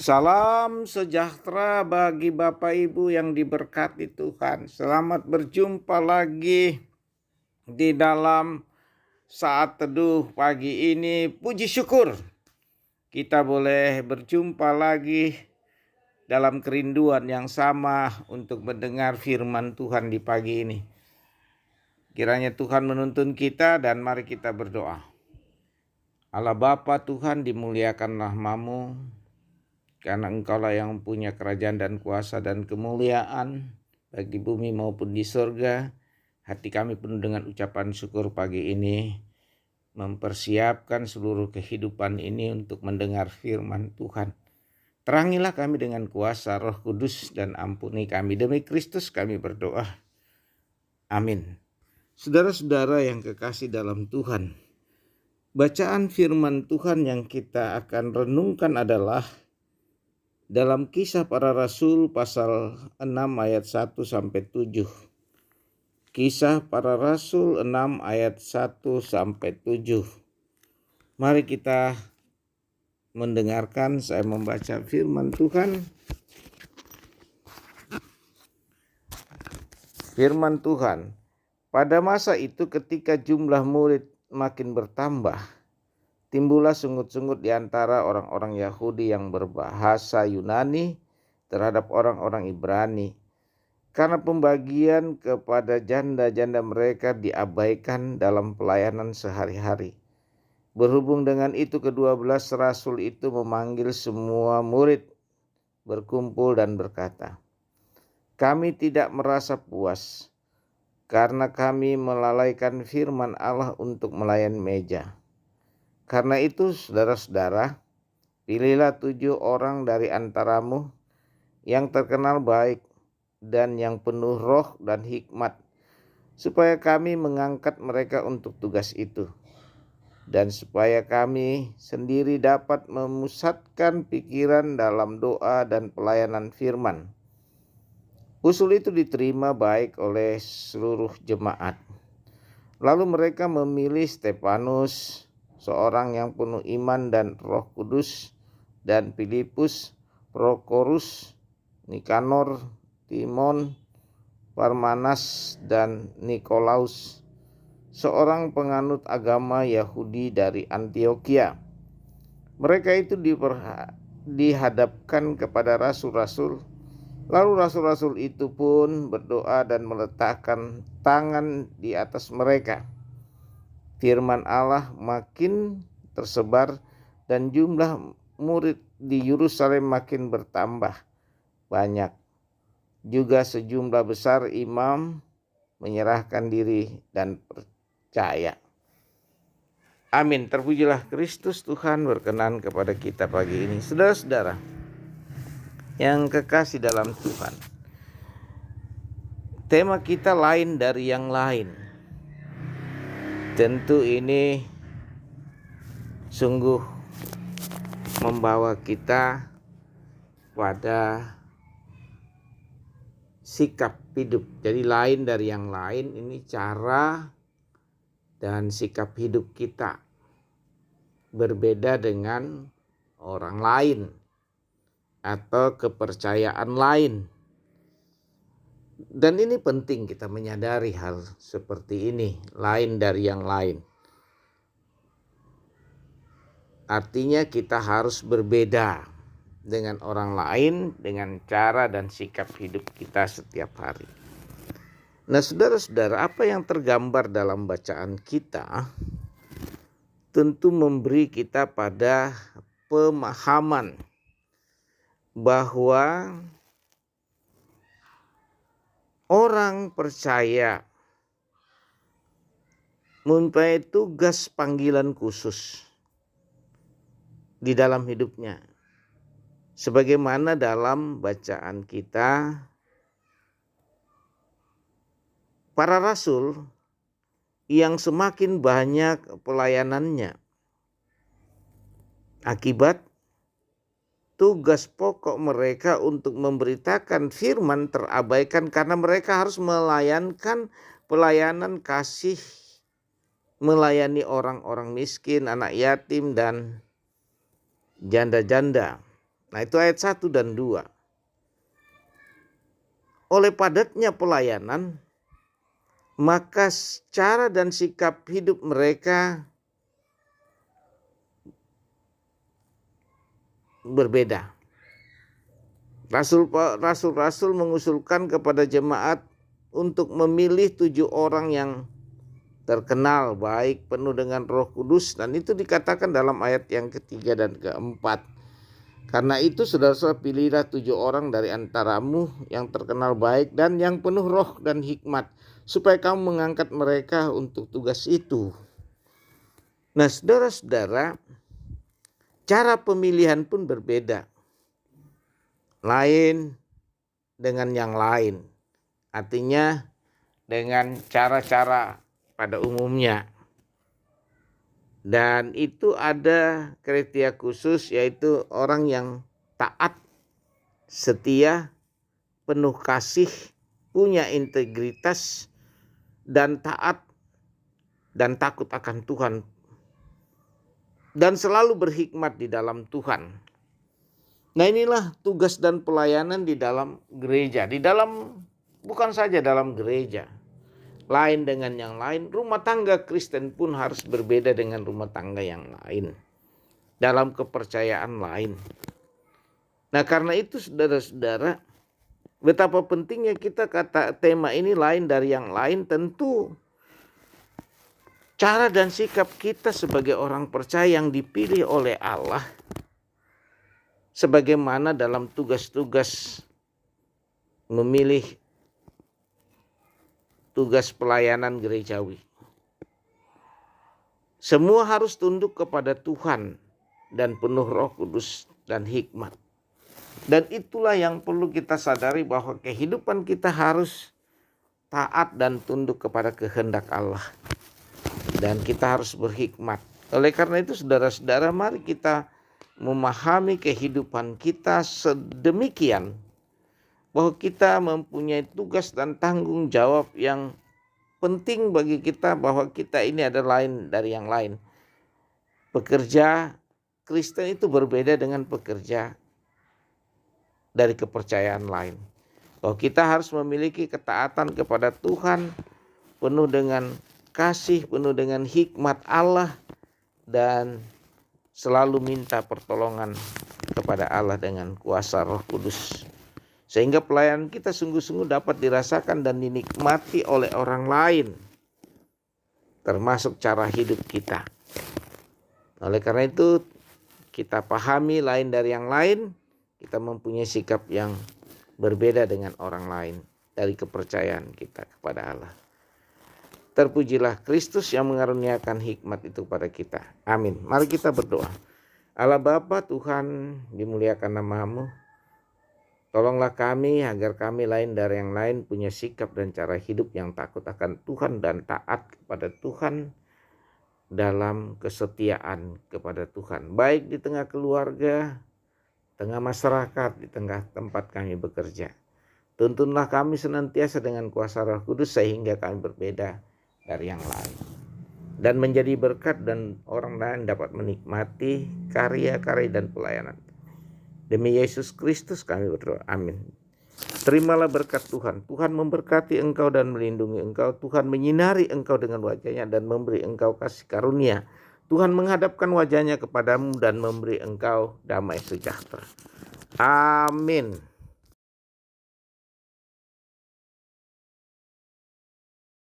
Salam sejahtera bagi Bapak Ibu yang diberkati Tuhan. Selamat berjumpa lagi di dalam saat teduh pagi ini. Puji syukur kita boleh berjumpa lagi dalam kerinduan yang sama untuk mendengar firman Tuhan di pagi ini. Kiranya Tuhan menuntun kita dan mari kita berdoa. Allah Bapa Tuhan, dimuliakan namamu, karena Engkaulah yang punya kerajaan dan kuasa dan kemuliaan bagi bumi maupun di surga. Hati kami penuh dengan ucapan syukur pagi ini, mempersiapkan seluruh kehidupan ini untuk mendengar firman Tuhan. Terangilah kami dengan kuasa Roh Kudus dan ampuni kami. Demi Kristus kami berdoa. Amin. Saudara-saudara yang kekasih dalam Tuhan, bacaan firman Tuhan yang kita akan renungkan adalah dalam Kisah Para Rasul pasal 6 ayat 1 sampai 7. Kisah Para Rasul 6 ayat 1 sampai 7. Mari kita mendengarkan saya membaca firman Tuhan. Firman Tuhan, pada masa itu ketika jumlah murid makin bertambah, timbullah sungut-sungut di antara orang-orang Yahudi yang berbahasa Yunani terhadap orang-orang Ibrani, karena pembagian kepada janda-janda mereka diabaikan dalam pelayanan sehari-hari. Berhubung dengan itu, ke-12 rasul itu memanggil semua murid berkumpul dan berkata, "Kami tidak merasa puas karena kami melalaikan firman Allah untuk melayan meja. Karena itu, saudara-saudara, pilihlah 7 orang dari antaramu yang terkenal baik dan yang penuh roh dan hikmat, supaya kami mengangkat mereka untuk tugas itu, dan supaya kami sendiri dapat memusatkan pikiran dalam doa dan pelayanan firman." Usul itu diterima baik oleh seluruh jemaat. Lalu mereka memilih Stefanus, seorang yang penuh iman dan Roh Kudus, dan Filipus, Prokorus, Nikanor, Timon, Parmanas, dan Nikolaus, seorang penganut agama Yahudi dari Antioquia. Mereka itu dihadapkan kepada rasul-rasul. Lalu rasul-rasul itu pun berdoa dan meletakkan tangan di atas mereka. Firman Allah makin tersebar dan jumlah murid di Yerusalem makin bertambah banyak. Juga sejumlah besar imam menyerahkan diri dan percaya. Amin. Terpujilah Kristus. Tuhan berkenan kepada kita pagi ini. Saudara-saudara yang kekasih dalam Tuhan, tema kita lain dari yang lain. Tentu ini sungguh membawa kita pada sikap hidup. Jadi lain dari yang lain, ini cara dan sikap hidup kita berbeda dengan orang lain atau kepercayaan lain. Dan ini penting kita menyadari hal seperti ini, lain dari yang lain. Artinya kita harus berbeda dengan orang lain dengan cara dan sikap hidup kita setiap hari. Nah, saudara-saudara, apa yang tergambar dalam bacaan kita tentu memberi kita pada pemahaman bahwa orang percaya mempunyai tugas panggilan khusus di dalam hidupnya. Sebagaimana dalam bacaan kita, para rasul yang semakin banyak pelayanannya akibat tugas pokok mereka untuk memberitakan firman terabaikan karena mereka harus melayankan pelayanan kasih, melayani orang-orang miskin, anak yatim, dan janda-janda. Nah itu ayat 1 dan 2. Oleh padatnya pelayanan, maka cara dan sikap hidup mereka berbeda. Rasul-rasul mengusulkan kepada jemaat untuk memilih 7 orang yang terkenal baik, penuh dengan Roh Kudus, dan itu dikatakan dalam ayat yang ketiga dan keempat. Karena itu saudara-saudara, pilihlah 7 orang dari antaramu yang terkenal baik dan yang penuh roh dan hikmat, supaya kamu mengangkat mereka untuk tugas itu. Nah saudara-saudara, cara pemilihan pun berbeda. Lain dengan yang lain. Artinya dengan cara-cara pada umumnya. Dan itu ada kriteria khusus, yaitu orang yang taat, setia, penuh kasih, punya integritas, dan taat dan takut akan Tuhan. Dan selalu berhikmat di dalam Tuhan. Nah inilah tugas dan pelayanan di dalam gereja. Bukan saja dalam gereja. Lain dengan yang lain, rumah tangga Kristen pun harus berbeda dengan rumah tangga yang lain. Dalam kepercayaan lain. Nah karena itu saudara-saudara, betapa pentingnya kita kata tema ini lain dari yang lain. Tentu cara dan sikap kita sebagai orang percaya yang dipilih oleh Allah, sebagaimana dalam tugas-tugas memilih tugas pelayanan gerejawi. Semua harus tunduk kepada Tuhan dan penuh Roh Kudus dan hikmat. Dan itulah yang perlu kita sadari, bahwa kehidupan kita harus taat dan tunduk kepada kehendak Allah. Dan kita harus berhikmat. Oleh karena itu saudara-saudara, mari kita memahami kehidupan kita sedemikian bahwa kita mempunyai tugas dan tanggung jawab yang penting bagi kita, bahwa kita ini adalah lain dari yang lain. Pekerja Kristen itu berbeda dengan pekerja dari kepercayaan lain. Bahwa kita harus memiliki ketaatan kepada Tuhan, penuh dengan kasih, penuh dengan hikmat Allah, dan selalu minta pertolongan kepada Allah dengan kuasa Roh Kudus. Sehingga pelayanan kita sungguh-sungguh dapat dirasakan dan dinikmati oleh orang lain, termasuk cara hidup kita. Oleh karena itu, kita pahami lain dari yang lain, kita mempunyai sikap yang berbeda dengan orang lain dari kepercayaan kita kepada Allah. Terpujilah Kristus yang mengaruniakan hikmat itu pada kita. Amin. Mari kita berdoa. Allah Bapa, Tuhan, dimuliakan nama-Mu. Tolonglah kami agar kami lain dari yang lain, punya sikap dan cara hidup yang takut akan Tuhan dan taat kepada Tuhan dalam kesetiaan kepada Tuhan. Baik di tengah keluarga, tengah masyarakat, di tengah tempat kami bekerja. Tuntunlah kami senantiasa dengan kuasa Roh Kudus sehingga kami berbeda dari yang lain. Dan menjadi berkat dan orang lain dapat menikmati karya-karya dan pelayanan. Demi Yesus Kristus kami berdoa. Amin. Terimalah berkat Tuhan. Tuhan memberkati engkau dan melindungi engkau. Tuhan menyinari engkau dengan wajahnya dan memberi engkau kasih karunia. Tuhan menghadapkan wajahnya kepadamu dan memberi engkau damai sejahtera. Amin.